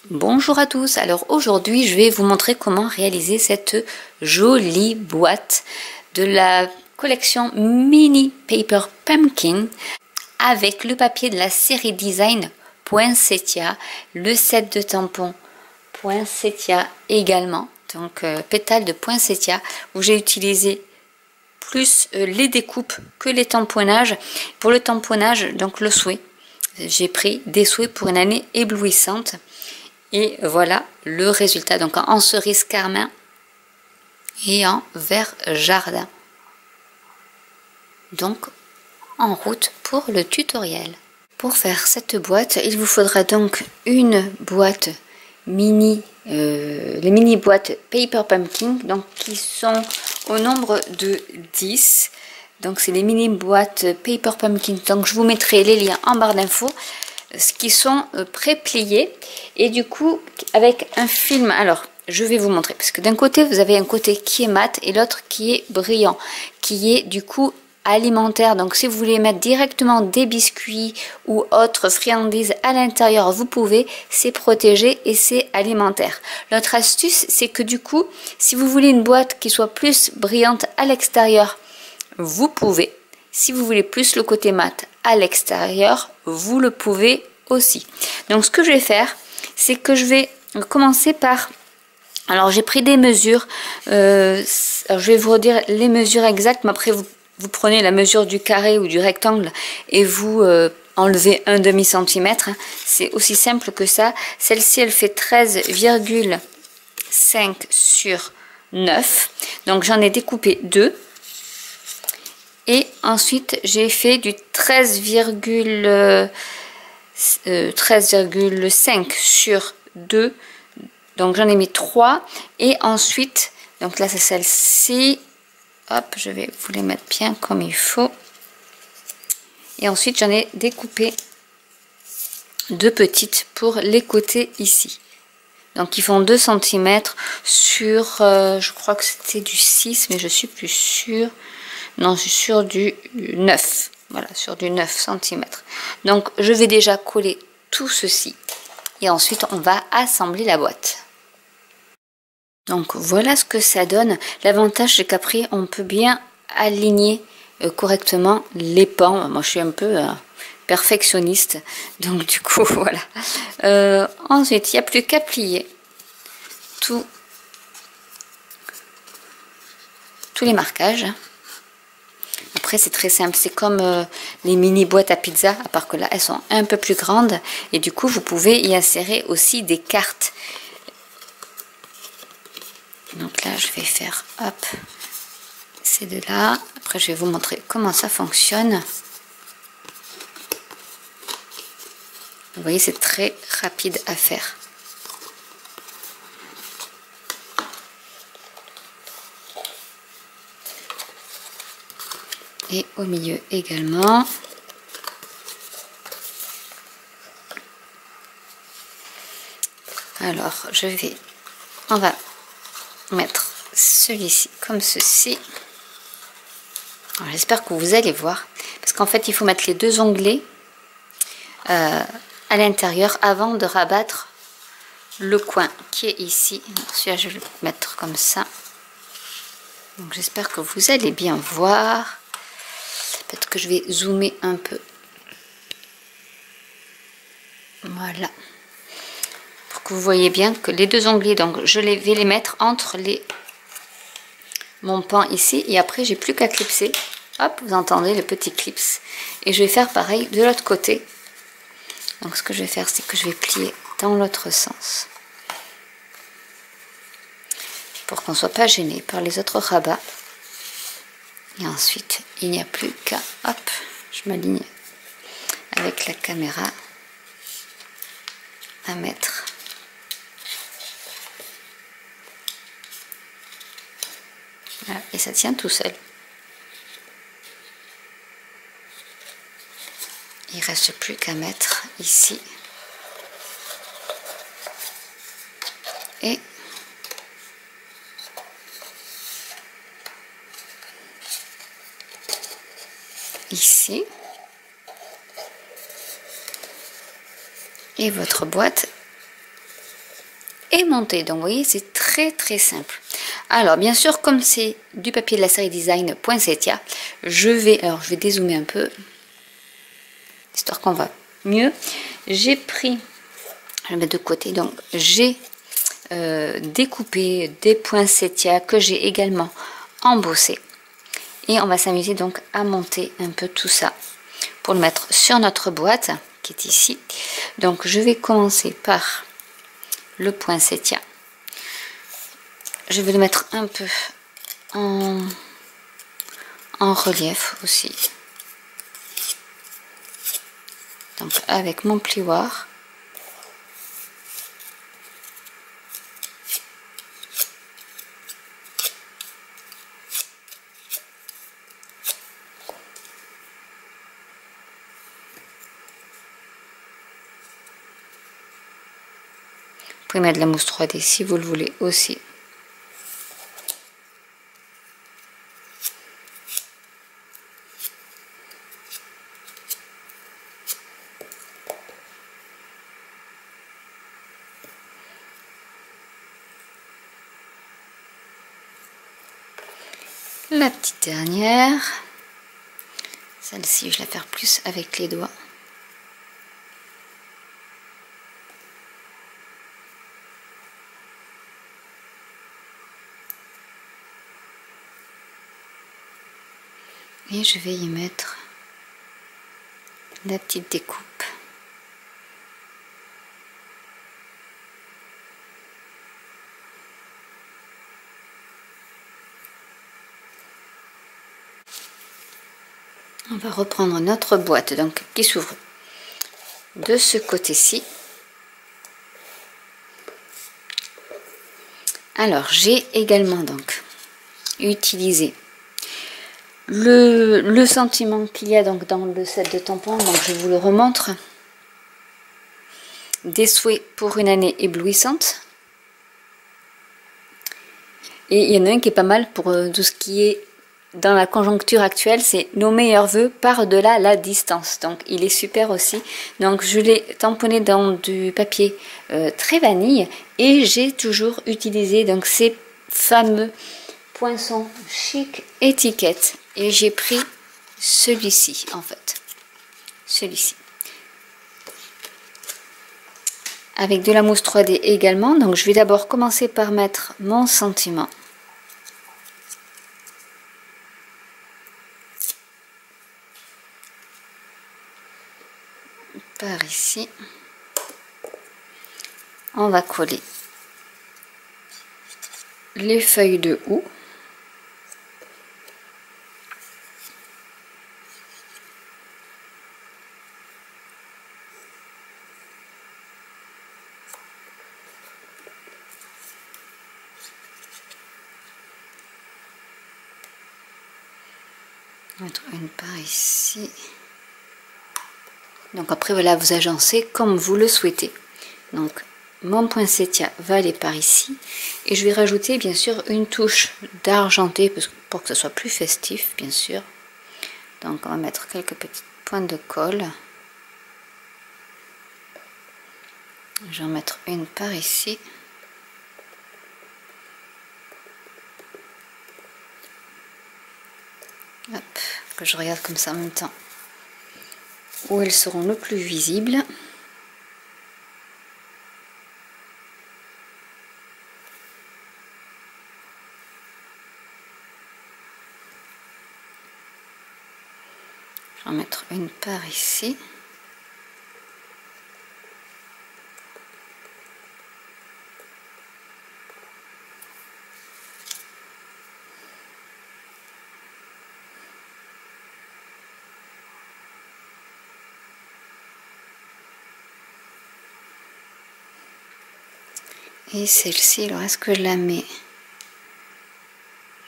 Bonjour à tous, alors aujourd'hui je vais vous montrer comment réaliser cette jolie boîte de la collection Mini Paper Pumpkin avec le papier de la série Design Poinsettia, le set de tampons Poinsettia également, donc pétales de Poinsettia où j'ai utilisé plus les découpes que les tamponnages. Pour le tamponnage, donc le souhait, j'ai pris des souhaits pour une année éblouissante. Et voilà le résultat, donc en cerise carmin et en vert jardin. Donc en route pour le tutoriel. Pour faire cette boîte, il vous faudra donc une boîte mini, les mini boîtes Paper Pumpkin, donc qui sont au nombre de 10. Donc c'est les mini boîtes Paper Pumpkin, donc je vous mettrai les liens en barre d'infos. Ce qui sont pré-pliés et du coup avec un film. Alors je vais vous montrer parce que d'un côté vous avez un côté qui est mat et l'autre qui est brillant, qui est du coup alimentaire. Donc si vous voulez mettre directement des biscuits ou autres friandises à l'intérieur, vous pouvez, c'est protégé et c'est alimentaire. L'autre astuce, c'est que du coup si vous voulez une boîte qui soit plus brillante à l'extérieur, vous pouvez. Si vous voulez plus le côté mat à l'extérieur, vous le pouvez aussi. Donc ce que je vais faire, c'est que je vais commencer par... Alors j'ai pris des mesures, alors, je vais vous redire les mesures exactes, mais après vous prenez la mesure du carré ou du rectangle et vous enlevez un demi-centimètre. C'est aussi simple que ça. Celle-ci, elle fait 13,5 sur 9. Donc j'en ai découpé 2. Et ensuite, j'ai fait du 13,5 sur 2. Donc, j'en ai mis 3. Et ensuite, donc là, c'est celle-ci. Hop, je vais vous les mettre bien comme il faut. Et ensuite, j'en ai découpé 2 petites pour les côtés ici. Donc, ils font 2 cm sur, je crois que c'était du 6, mais je suis plus sûre. Non, je suis sur du 9. Voilà, sur du 9 cm. Donc, je vais déjà coller tout ceci. Et ensuite, on va assembler la boîte. Donc, voilà ce que ça donne. L'avantage, c'est qu'après, on peut bien aligner correctement les pans. Moi, je suis un peu perfectionniste. Donc, du coup, voilà. Ensuite, il n'y a plus qu'à plier tous les marquages. Après c'est très simple, c'est comme les mini boîtes à pizza, à part que là elles sont un peu plus grandes et du coup vous pouvez y insérer aussi des cartes. Donc là je vais faire hop ces deux là, après je vais vous montrer comment ça fonctionne. Vous voyez, c'est très rapide à faire. Et au milieu également. Alors, on va mettre celui-ci comme ceci. J'espère que vous allez voir. Parce qu'en fait, il faut mettre les 2 onglets à l'intérieur avant de rabattre le coin qui est ici. Celui-là, je vais le mettre comme ça. Donc, j'espère que vous allez bien voir. Peut-être que je vais zoomer un peu. Voilà. Pour que vous voyez bien que les 2 onglets, donc je vais les mettre entre mon pan ici. Et après, j'ai plus qu'à clipser. Hop, vous entendez le petit clips. Et je vais faire pareil de l'autre côté. Donc ce que je vais faire, c'est que je vais plier dans l'autre sens. Pour qu'on ne soit pas gêné par les autres rabats. Et ensuite, il n'y a plus qu'à, hop, je m'aligne avec la caméra à mettre voilà, et ça tient tout seul. Il ne reste plus qu'à mettre ici et ici, et votre boîte et monter. Donc vous voyez, c'est très très simple. Alors bien sûr, comme c'est du papier de la série design Poinsettia, je vais dézoomer un peu, histoire qu'on va mieux. J'ai pris, je vais le mettre de côté, donc j'ai découpé des poinsettias que j'ai également embossé. Et on va s'amuser donc à monter un peu tout ça pour le mettre sur notre boîte qui est ici. Donc je vais commencer par le poinsettia. Je vais le mettre un peu en relief aussi. Donc avec mon plioir. Vous pouvez mettre de la mousse 3D si vous le voulez aussi. La petite dernière, celle-ci je vais la faire plus avec les doigts. Et je vais y mettre la petite découpe. On va reprendre notre boîte donc qui s'ouvre de ce côté-ci. Alors j'ai également donc utilisé le sentiment qu'il y a donc dans le set de tampons, donc je vous le remontre. Des souhaits pour une année éblouissante. Et il y en a un qui est pas mal pour tout ce qui est dans la conjoncture actuelle, c'est nos meilleurs vœux par-delà la distance. Donc il est super aussi. Donc je l'ai tamponné dans du papier très vanille et j'ai toujours utilisé donc ces fameux poinçons chic étiquette. Et j'ai pris celui-ci en fait. Celui-ci. Avec de la mousse 3D également. Donc je vais d'abord commencer par mettre mon sentiment. Par ici. On va coller les feuilles de houx. Mettre une part ici. Donc après voilà, vous agencez comme vous le souhaitez. Donc mon poinsettia va aller par ici et je vais rajouter bien sûr une touche d'argenté pour que ce soit plus festif bien sûr. Donc on va mettre quelques petites pointes de colle. Je vais en mettre une par ici. Hop, que je regarde comme ça en même temps où elles seront le plus visibles. Je vais en mettre une par ici. Et celle-ci, alors est-ce que je la mets?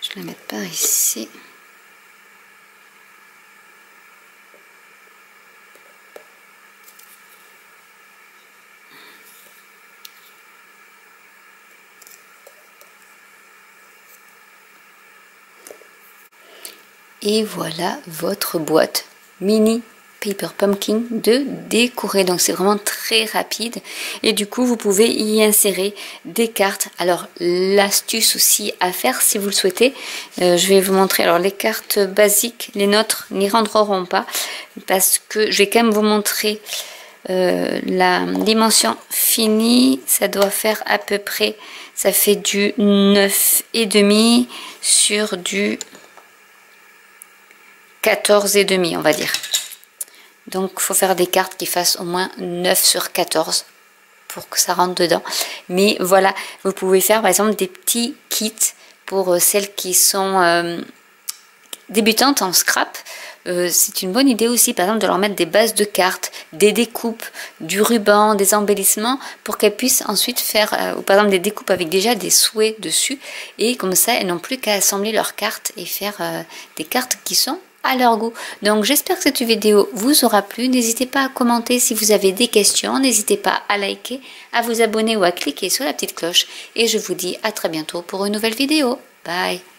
Je la mets par ici. Et voilà votre boîte mini Paper Pumpkin de décorer. Donc c'est vraiment très rapide et du coup vous pouvez y insérer des cartes. Alors l'astuce aussi à faire si vous le souhaitez, je vais vous montrer. Alors les cartes basiques, les nôtres n'y rentreront pas parce que je vais quand même vous montrer la dimension finie. Ça doit faire à peu près, ça fait du 9,5 sur du 14,5 on va dire. Donc il faut faire des cartes qui fassent au moins 9 sur 14 pour que ça rentre dedans. Mais voilà, vous pouvez faire par exemple des petits kits pour celles qui sont débutantes en scrap. C'est une bonne idée aussi par exemple de leur mettre des bases de cartes, des découpes, du ruban, des embellissements pour qu'elles puissent ensuite faire ou par exemple des découpes avec déjà des souhaits dessus et comme ça elles n'ont plus qu'à assembler leurs cartes et faire des cartes qui sont à leur goût. Donc j'espère que cette vidéo vous aura plu. N'hésitez pas à commenter si vous avez des questions, n'hésitez pas à liker, à vous abonner ou à cliquer sur la petite cloche et je vous dis à très bientôt pour une nouvelle vidéo. Bye.